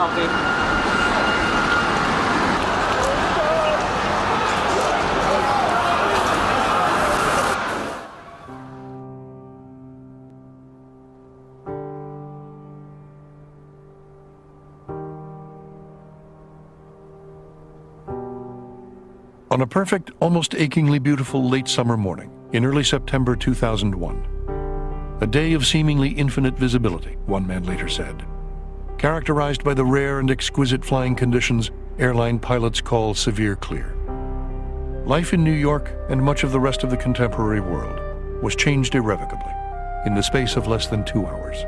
Copy. On a perfect, almost achingly beautiful late summer morning in early September 2001, a day of seemingly infinite visibility, one man later said, characterized by the rare and exquisite flying conditions airline pilots call severe clear. Life in New York and much of the rest of the contemporary world was changed irrevocably in the space of less than 2 hours.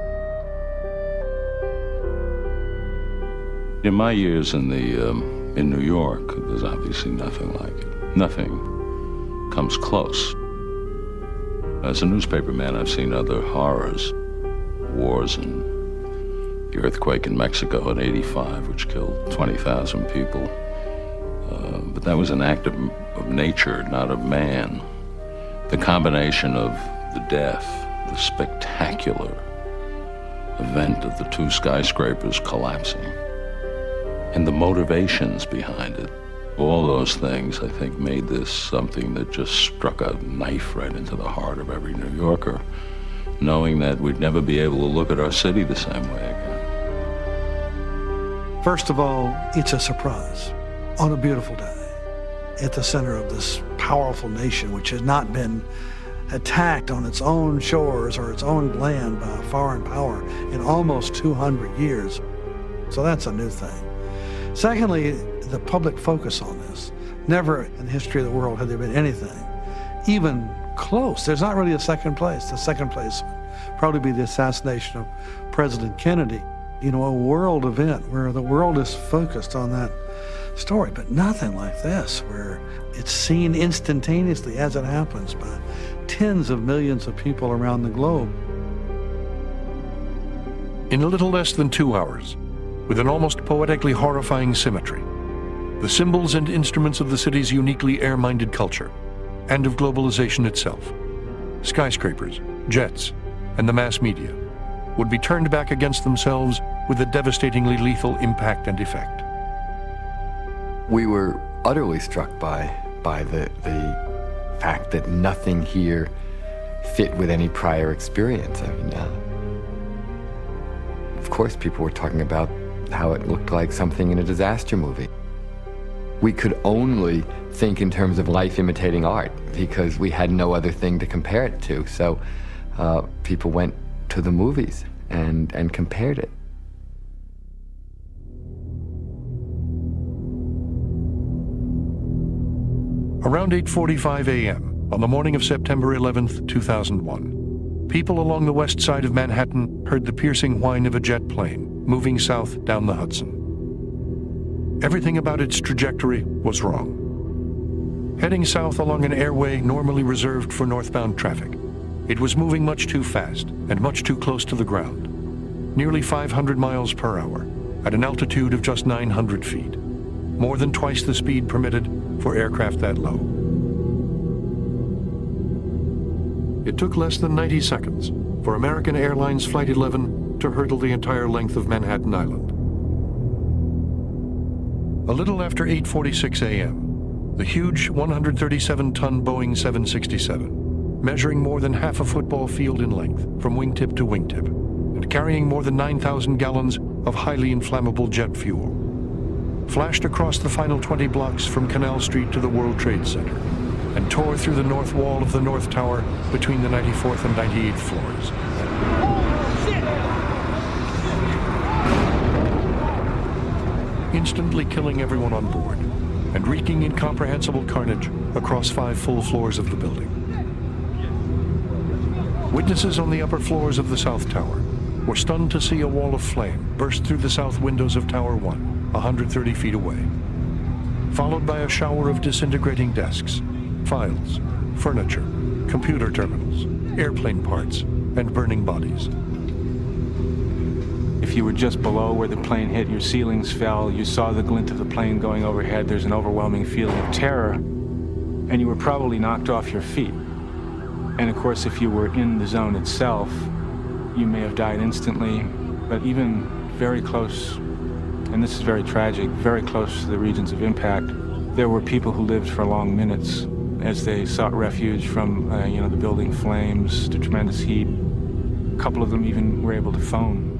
In my years in New York, there's obviously nothing like it. Nothing comes close. As a newspaperman, I've seen other horrors, wars and the earthquake in Mexico in '85, which killed 20,000 people. But that was an act of nature, not of man. The combination of the death, the spectacular event of the 2 skyscrapers collapsing, and the motivations behind it, all those things, I think, made this something that just struck a knife right into the heart of every New Yorker, knowing that we'd never be able to look at our city the same way again. First of all, it's a surprise on a beautiful day at the center of this powerful nation, which has not been attacked on its own shores or its own land by a foreign power in almost 200 years. So that's a new thing. Secondly, the public focus on this. Never in the history of the world had there been anything even close. There's not really a second place. The second place would probably be the assassination of President Kennedy. You know, a world event where the world is focused on that story, but nothing like this, where it's seen instantaneously as it happens by tens of millions of people around the globe. In a little less than 2 hours, with an almost poetically horrifying symmetry, the symbols and instruments of the city's uniquely air-minded culture, and of globalization itself, skyscrapers, jets, and the mass media, would be turned back against themselves with a devastatingly lethal impact and effect. We were utterly struck by the fact that nothing here fit with any prior experience. I mean, of course, people were talking about how it looked like something in a disaster movie. We could only think in terms of life imitating art because we had no other thing to compare it to. So people went to the movies and compared it. Around 8:45 a.m. on the morning of September 11th, 2001, people along the west side of Manhattan heard the piercing whine of a jet plane moving south down the Hudson. Everything about its trajectory was wrong. Heading south along an airway normally reserved for northbound traffic, it was moving much too fast and much too close to the ground, nearly 500 miles per hour at an altitude of just 900 feet, more than twice the speed permitted for aircraft that low. It took less than 90 seconds for American Airlines Flight 11 to hurtle the entire length of Manhattan Island. A little after 8:46 a.m., the huge 137-ton Boeing 767, measuring more than half a football field in length from wingtip to wingtip, and carrying more than 9,000 gallons of highly inflammable jet fuel, flashed across the final 20 blocks from Canal Street to the World Trade Center, and tore through the north wall of the North Tower between the 94th and 98th floors. Instantly killing everyone on board and wreaking incomprehensible carnage across 5 full floors of the building. Witnesses on the upper floors of the South Tower were stunned to see a wall of flame burst through the south windows of Tower 1, 130 feet away, followed by a shower of disintegrating desks, files, furniture, computer terminals, airplane parts, and burning bodies. If you were just below where the plane hit, your ceilings fell, you saw the glint of the plane going overhead, there's an overwhelming feeling of terror, and you were probably knocked off your feet. And of course, if you were in the zone itself, you may have died instantly, but even very close and this is very tragic, very close to the regions of impact. There were people who lived for long minutes as they sought refuge from, the building flames, the tremendous heat. A couple of them even were able to phone.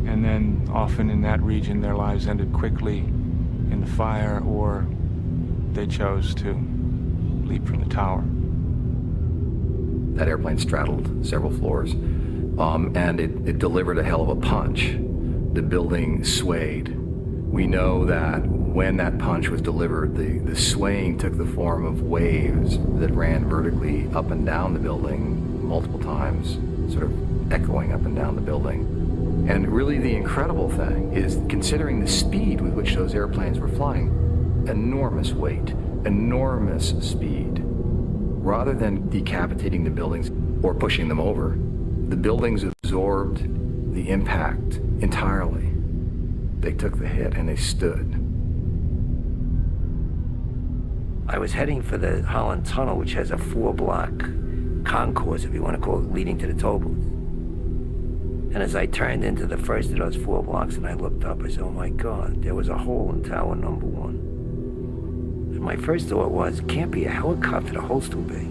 And then often in that region, their lives ended quickly in the fire, or they chose to leap from the tower. That airplane straddled several floors, and it delivered a hell of a punch. The building swayed. We know that when that punch was delivered, the swaying took the form of waves that ran vertically up and down the building multiple times, sort of echoing up and down the building. And really the incredible thing is, considering the speed with which those airplanes were flying, enormous weight, enormous speed. Rather than decapitating the buildings or pushing them over, the buildings absorbed the impact entirely. They took the hit and they stood. I was heading for the Holland Tunnel, which has a 4-block concourse, if you want to call it, leading to the toll booth. And as I turned into the first of those 4 blocks and I looked up, I said, oh my God, there was a hole in tower number 1. And my first thought was, it can't be a helicopter, the hole's too big.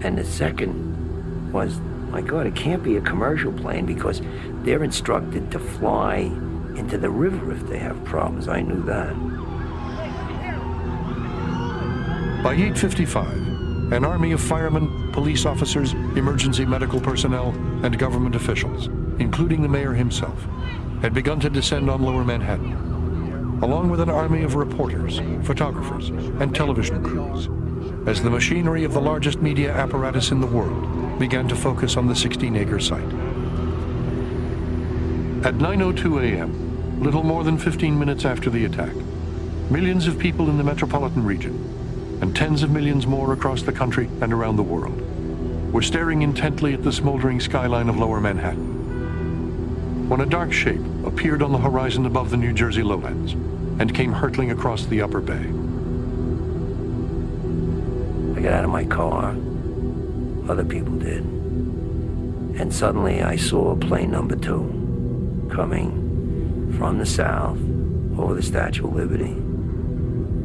And the second was, my God, it can't be a commercial plane, because they're instructed to fly into the river if they have problems. I knew that. By 8:55, an army of firemen, police officers, emergency medical personnel, and government officials, including the mayor himself, had begun to descend on Lower Manhattan, along with an army of reporters, photographers, and television crews, as the machinery of the largest media apparatus in the world began to focus on the 16-acre site. At 9:02 a.m., little more than 15 minutes after the attack, millions of people in the metropolitan region, and tens of millions more across the country and around the world, were staring intently at the smoldering skyline of Lower Manhattan, when a dark shape appeared on the horizon above the New Jersey lowlands and came hurtling across the upper bay. I got out of my car, other people did, and suddenly I saw plane number 2 coming from the south over the Statue of Liberty,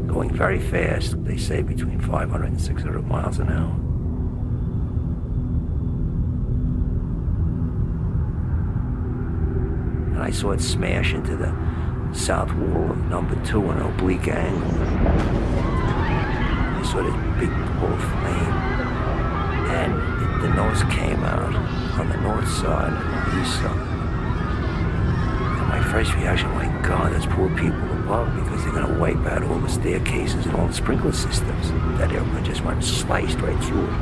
going very fast, they say between 500 and 600 miles an hour. And I saw it smash into the south wall of number 2 in an oblique angle. I saw this big ball of flame, and the nose came out on the north side and the east side. And my first reaction, my God, there's poor people above, because they're going to wipe out all the staircases and all the sprinkler systems. That airplane just went sliced right through it.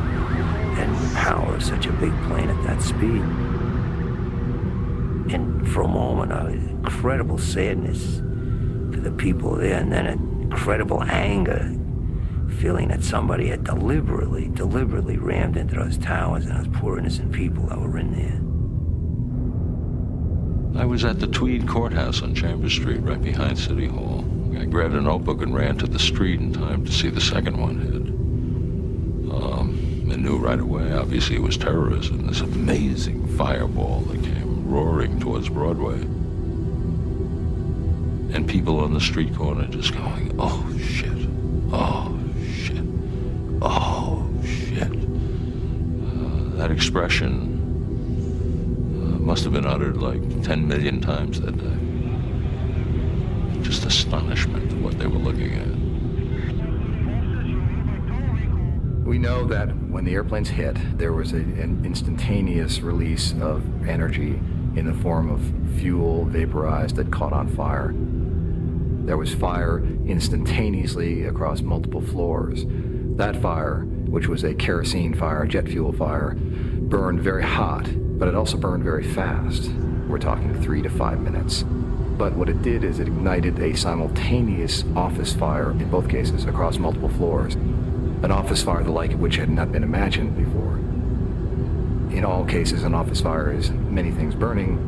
And the power of such a big plane at that speed. And for a moment, incredible sadness for the people there, and then an incredible anger, feeling that somebody had deliberately rammed into those towers and those poor innocent people that were in there. I was at the Tweed Courthouse on Chambers Street, right behind City Hall. I grabbed a notebook and ran to the street in time to see the second one hit. I knew right away, obviously, it was terrorism, this amazing fireball that came roaring towards Broadway. And people on the street corner just going, oh, shit, oh, shit, oh, shit. That expression must have been uttered like 10 million times that day. Just astonishment at what they were looking at. We know that when the airplanes hit, there was an instantaneous release of energy in the form of fuel vaporized that caught on fire. There was fire instantaneously across multiple floors. That fire, which was a kerosene fire, jet fuel fire, burned very hot, but it also burned very fast. We're talking 3 to 5 minutes. But what it did is it ignited a simultaneous office fire, in both cases, across multiple floors. An office fire the like of which had not been imagined before. In all cases, an office fire is many things burning,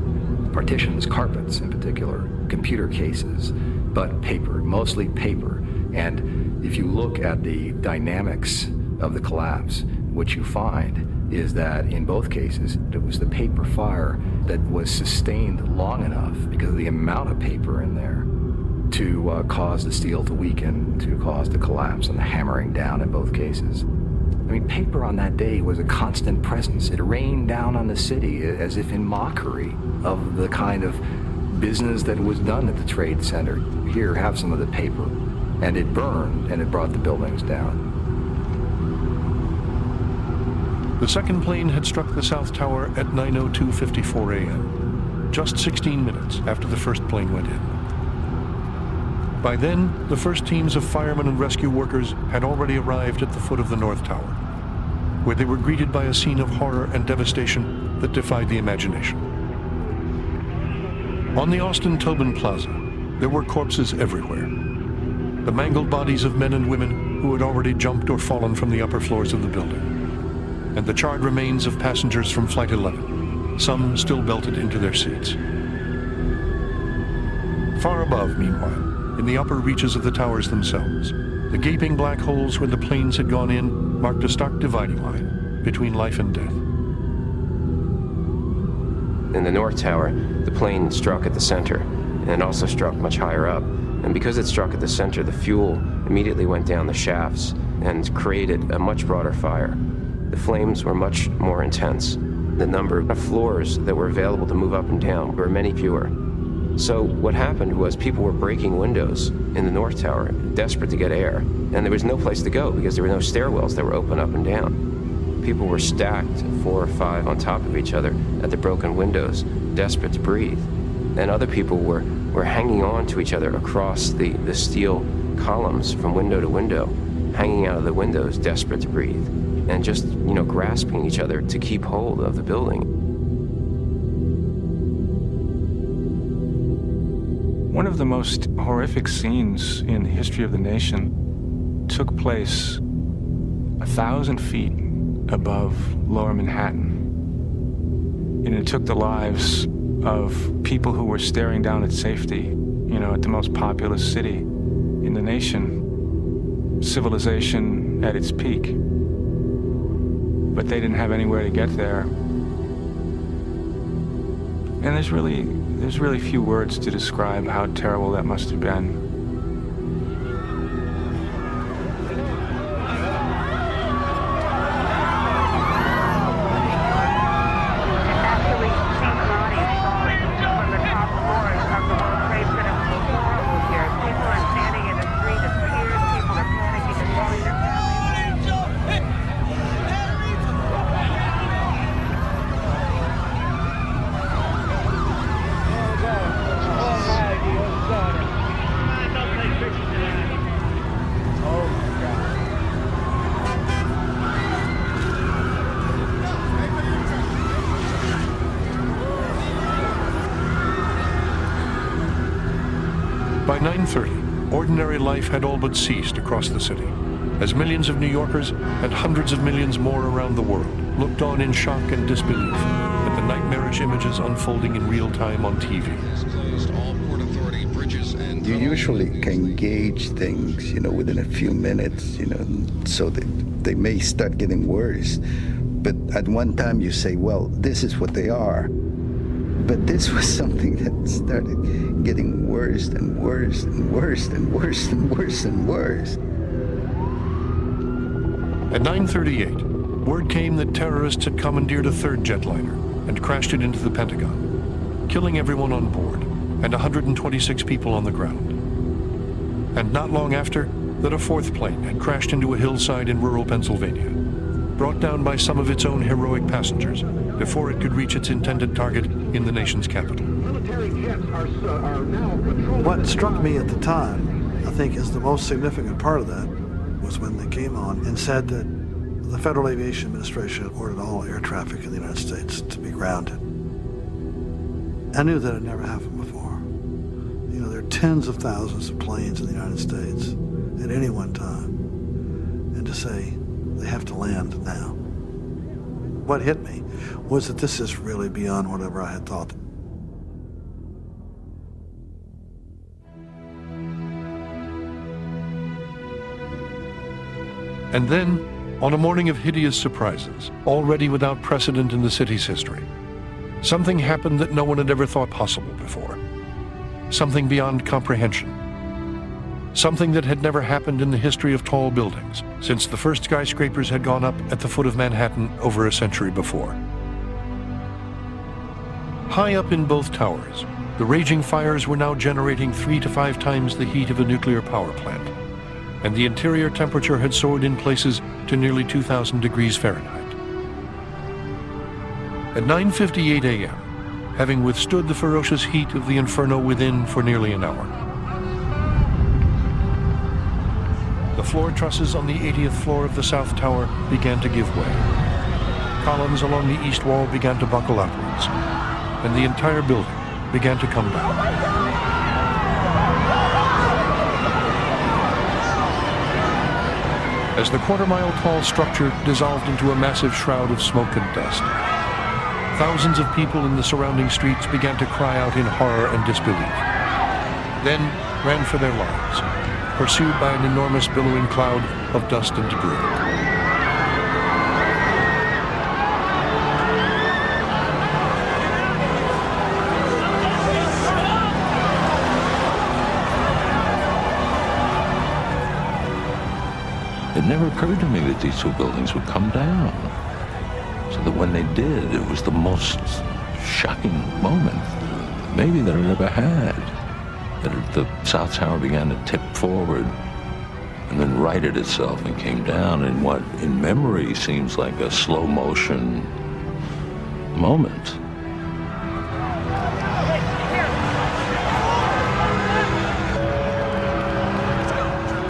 partitions, carpets in particular, computer cases, but paper, mostly paper. And if you look at the dynamics of the collapse, what you find is that in both cases, it was the paper fire that was sustained long enough because of the amount of paper in there to cause the steel to weaken, to cause the collapse and the hammering down in both cases. I mean, paper on that day was a constant presence. It rained down on the city as if in mockery of the kind of business that was done at the Trade Center. Here, have some of the paper. And it burned, and it brought the buildings down. The second plane had struck the South Tower at 9:02:54 a.m., just 16 minutes after the first plane went in. By then, the first teams of firemen and rescue workers had already arrived at the foot of the North Tower, where they were greeted by a scene of horror and devastation that defied the imagination. On the Austin Tobin Plaza, there were corpses everywhere. The mangled bodies of men and women who had already jumped or fallen from the upper floors of the building, and the charred remains of passengers from Flight 11, some still belted into their seats. Far above, meanwhile, in the upper reaches of the towers themselves, the gaping black holes where the planes had gone in marked a stark dividing line between life and death. In the North Tower, the plane struck at the center, and it also struck much higher up. And because it struck at the center, the fuel immediately went down the shafts and created a much broader fire. The flames were much more intense. The number of floors that were available to move up and down were many fewer. So what happened was people were breaking windows in the North Tower, desperate to get air. And there was no place to go because there were no stairwells that were open up and down. People were stacked 4 or 5 on top of each other at the broken windows, desperate to breathe. And other people were hanging on to each other across the steel columns from window to window, hanging out of the windows, desperate to breathe, and just, grasping each other to keep hold of the building. One of the most horrific scenes in the history of the nation took place 1,000 feet above Lower Manhattan. And it took the lives of people who were staring down at safety, at the most populous city in the nation, civilization at its peak. But they didn't have anywhere to get there. And there's really few words to describe how terrible that must have been. By 9:30, ordinary life had all but ceased across the city, as millions of New Yorkers and hundreds of millions more around the world looked on in shock and disbelief at the nightmarish images unfolding in real time on TV. You usually can gauge things, within a few minutes, so that they may start getting worse. But at one time you say, well, this is what they are. But this was something that started getting worse and worse and worse and worse and worse and worse. At 9:38, word came that terrorists had commandeered a third jetliner and crashed it into the Pentagon, killing everyone on board and 126 people on the ground. And not long after, that a fourth plane had crashed into a hillside in rural Pennsylvania, brought down by some of its own heroic passengers before it could reach its intended target in the nation's capital. What struck me at the time, I think, is the most significant part of that, was when they came on and said that the Federal Aviation Administration ordered all air traffic in the United States to be grounded. I knew that had never happened before. There are tens of thousands of planes in the United States at any one time, and to say they have to land now. What hit me was that this is really beyond whatever I had thought. And then, on a morning of hideous surprises, already without precedent in the city's history, something happened that no one had ever thought possible before. Something beyond comprehension. Something that had never happened in the history of tall buildings, since the first skyscrapers had gone up at the foot of Manhattan over a century before. High up in both towers, the raging fires were now generating 3 to 5 times the heat of a nuclear power plant, and the interior temperature had soared in places to nearly 2,000 degrees Fahrenheit. At 9:58 a.m., having withstood the ferocious heat of the inferno within for nearly an hour, the floor trusses on the 80th floor of the South Tower began to give way. Columns along the east wall began to buckle outwards, and the entire building began to come down. As the quarter-mile-tall structure dissolved into a massive shroud of smoke and dust, thousands of people in the surrounding streets began to cry out in horror and disbelief, then ran for their lives, pursued by an enormous billowing cloud of dust and debris. It never occurred to me that these two buildings would come down. So that when they did, it was the most shocking moment maybe that I'd ever had. That the South Tower began to tip forward and then righted itself and came down in what in memory seems like a slow motion moment.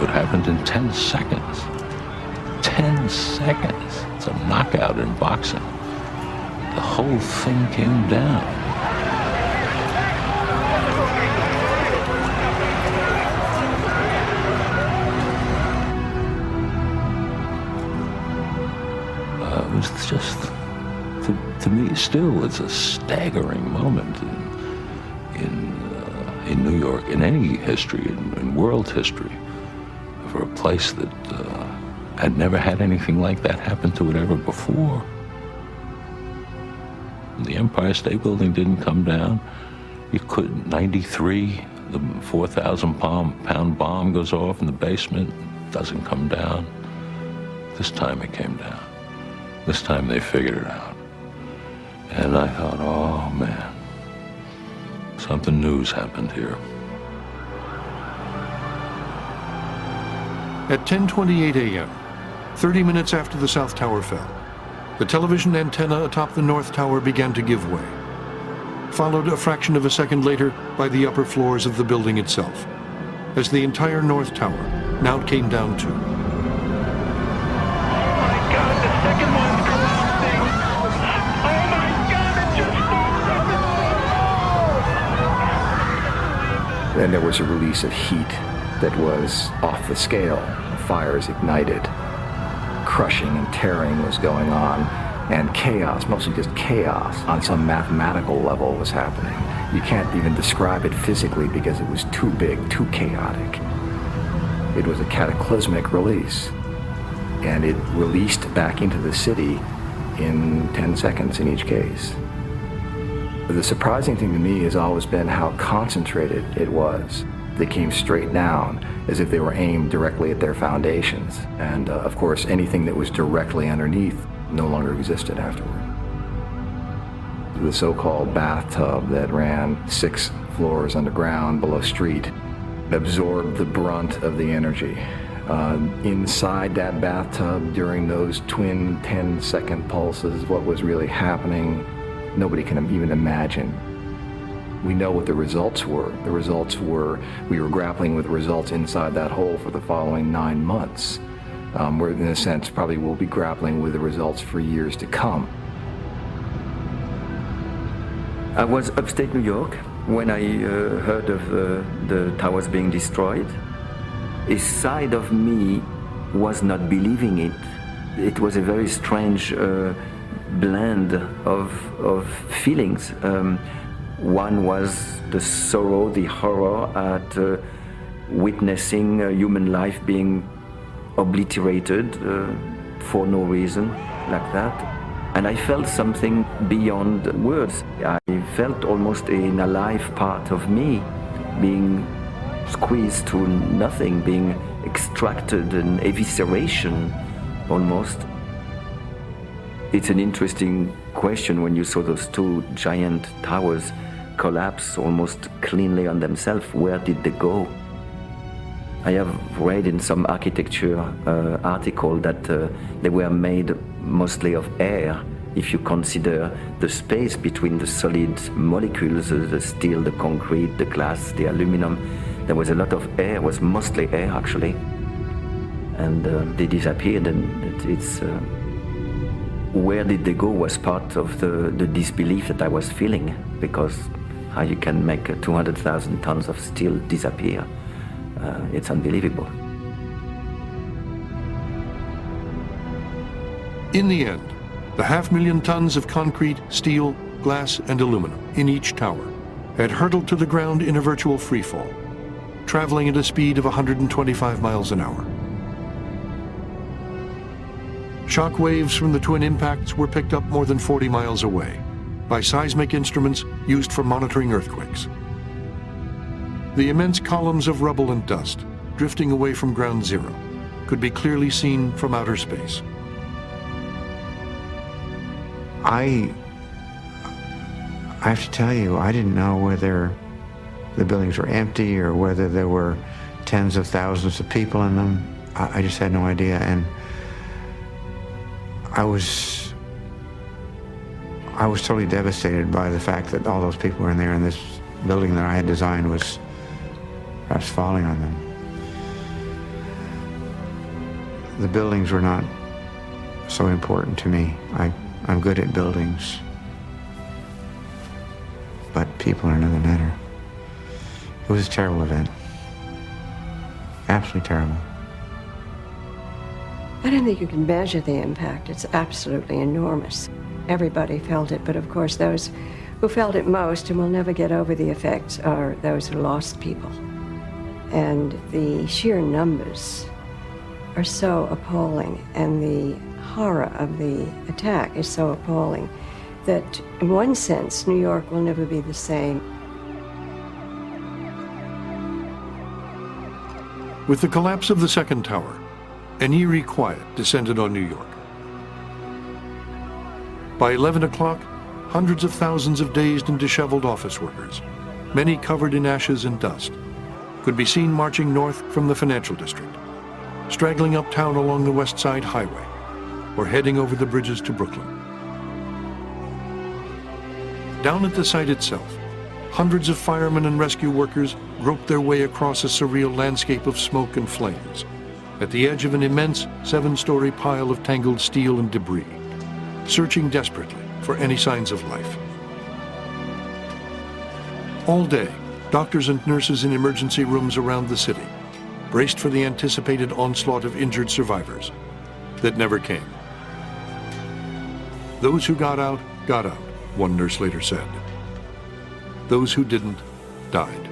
It happened in 10 seconds. 10 seconds. It's a knockout in boxing. The whole thing came down. It was just, to me, still, it's a staggering moment in New York, in any history, in world history, for a place that had never had anything like that happen to it ever before. The Empire State Building didn't come down. You couldn't. 93, the 4,000-pound bomb goes off in the basement, doesn't come down. This time it came down. This time they figured it out. And I thought, oh man, something new's happened here. At 10:28 a.m., 30 minutes after the South Tower fell, the television antenna atop the North Tower began to give way, followed a fraction of a second later by the upper floors of the building itself, as the entire North Tower now came down too. Then there was a release of heat that was off the scale. Fires ignited. Crushing and tearing was going on, and chaos, mostly just chaos, on some mathematical level was happening. You can't even describe it physically because it was too big, too chaotic. It was a cataclysmic release, and it released back into the city in 10 seconds in each case. The surprising thing to me has always been how concentrated it was. They came straight down as if they were aimed directly at their foundations. And of course, anything that was directly underneath no longer existed afterward. The so-called bathtub that ran 6 floors underground below street absorbed the brunt of the energy. Inside that bathtub during those twin 10-second pulses, what was really happening, nobody can even imagine. We know what the results were. The results were, we were grappling with results inside that hole for the following 9 months. We're, in a sense, probably will be grappling with the results for years to come. I was upstate New York when I heard of the towers being destroyed. A side of me was not believing it. It was a very strange blend of feelings. One was the sorrow, the horror at witnessing human life being obliterated, for no reason like that. And I felt something beyond words. I felt almost an alive part of me being squeezed to nothing, being extracted, an evisceration almost. It's an interesting question when you saw those two giant towers collapse almost cleanly on themselves. Where did they go? I have read in some architecture article that they were made mostly of air. If you consider the space between the solid molecules, the steel, the concrete, the glass, the aluminum, there was a lot of air. It was mostly air, actually. And they disappeared, and it's... where did they go was part of the disbelief that I was feeling, because how you can make 200,000 tons of steel disappear, it's unbelievable. In the end, the 500,000 tons of concrete, steel, glass, and aluminum in each tower had hurtled to the ground in a virtual freefall, traveling at a speed of 125 miles an hour. Shock waves from the twin impacts were picked up more than 40 miles away by seismic instruments used for monitoring earthquakes. The immense columns of rubble and dust drifting away from ground zero could be clearly seen from outer space. I have to tell you, I didn't know whether the buildings were empty or whether there were tens of thousands of people in them. I just had no idea, and I was totally devastated by the fact that all those people were in there and this building that I had designed was perhaps falling on them. The buildings were not so important to me. I'm good at buildings, but people are another matter. It was a terrible event. Absolutely terrible. I don't think you can measure the impact. It's absolutely enormous. Everybody felt it, but of course those who felt it most and will never get over the effects are those who lost people. And the sheer numbers are so appalling, and the horror of the attack is so appalling that in one sense New York will never be the same. With the collapse of the second tower, an eerie quiet descended on New York. By 11 o'clock, hundreds of thousands of dazed and disheveled office workers, many covered in ashes and dust, could be seen marching north from the financial district, straggling uptown along the West Side Highway, or heading over the bridges to Brooklyn. Down at the site itself, hundreds of firemen and rescue workers groped their way across a surreal landscape of smoke and flames, at the edge of an immense 7-story pile of tangled steel and debris, searching desperately for any signs of life. All day, doctors and nurses in emergency rooms around the city braced for the anticipated onslaught of injured survivors that never came. Those who got out, one nurse later said. Those who didn't, died.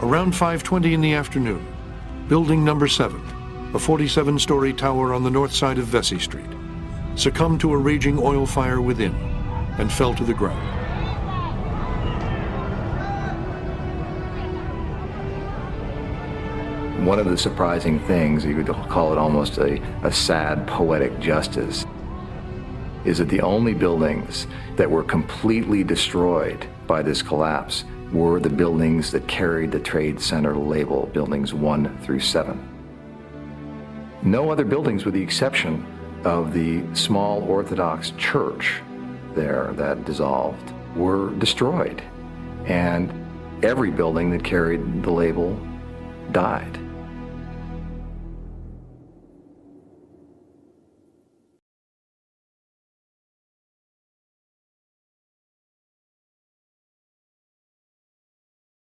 Around 5:20 in the afternoon, building number 7, a 47-story tower on the north side of Vesey Street, succumbed to a raging oil fire within and fell to the ground. One of the surprising things, you could call it almost a sad poetic justice, is that the only buildings that were completely destroyed by this collapse were the buildings that carried the Trade Center label, buildings 1 through 7. No other buildings, with the exception of the small Orthodox church there that dissolved, were destroyed. And every building that carried the label died.